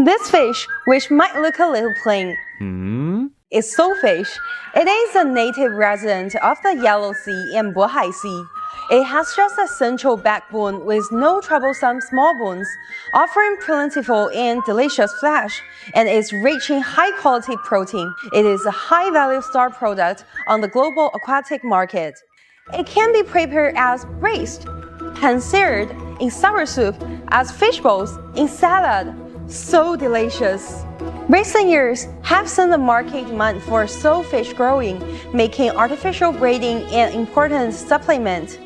This fish, which might look a little plain, is soulfish. It is a native resident of the Yellow Sea and Bohai Sea. It has just a central backbone with no troublesome small bones, offering plentiful and delicious flesh, and is rich in high-quality protein. It is a high-value star product on the global aquatic market. It can be prepared as braised, pan-seared, in sour soup, as fish balls, in salad. So delicious! Recent years have seen the market demand for soulfish growing, making artificial breeding an important supplement.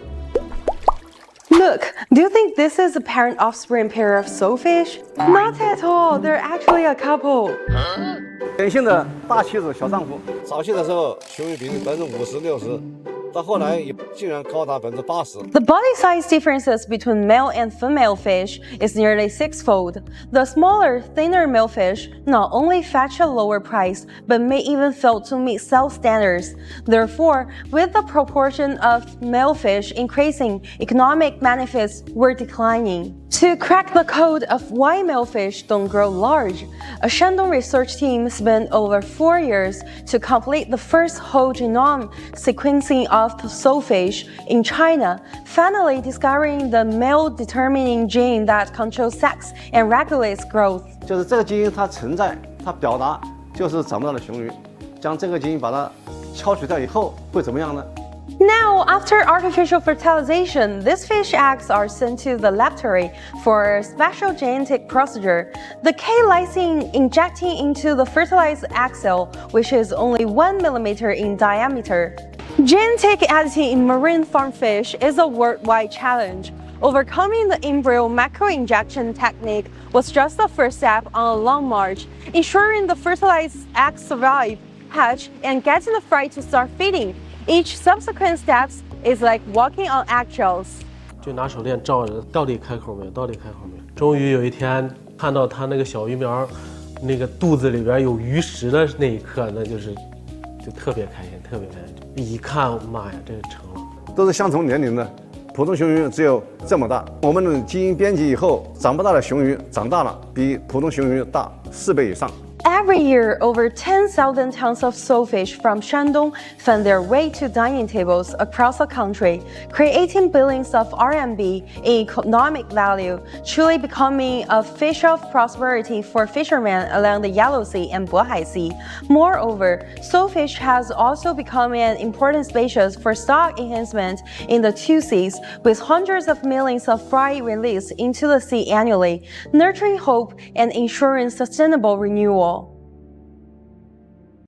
Look, do you think this is a parent-offspring pair of soulfish? Not at all, they're actually a couple. 典型的大妻子小丈夫。早期的时候，雄鱼比例50%-60%，到后来也竟然高达80%。The body size differences between male and female fish is nearly sixfold. The smaller, thinner male fish not only fetch a lower price, but may even fail to meet sales standards. Therefore, with the proportion of male fish increasing, economic benefits were declining. To crack the code of why male fish don't grow large, a Shandong research team spent over 4 years to complete the first whole genome sequencing of the soulfish in China, finally discovering the male determining gene that controls sex and regulates growth. 就是这个基因它存在，它表达就是长不大的雄鱼。将这个基因把它敲取掉以后，会怎么样呢？ Now, after artificial fertilization, these fish eggs are sent to the laboratory for a special genetic procedure, the K-lysine injecting into the fertilized egg cell, which is only 1 millimeter in diameter. Genetic editing in marine farm fish is a worldwide challenge. Overcoming the embryo microinjection technique was just the first step on a long march, ensuring the fertilized eggs survive, hatch, and get in the fry to start feeding. Each subsequent step is like walking on eggshells. 就拿手电照着，到底开口没有？到底开口没有？终于有一天看到它那个小鱼苗，那个肚子里边有鱼食的那一刻，那就特别开心，特别开心。一看，妈呀，这成了！都是相同年龄的，普通雄鱼只有这么大。我们的基因编辑以后，长不大的雄鱼长大了，比普通雄鱼大4倍以上。 Every year, over 10,000 tons of soulfish from Shandong find their way to dining tables across the country, creating billions of RMB in economic value, truly becoming a fish of prosperity for fishermen along the Yellow Sea and Bohai Sea. Moreover, soulfish has also become an important species for stock enhancement in the two seas, with hundreds of millions of fry released into the sea annually, nurturing hope and ensuring sustainable renewal.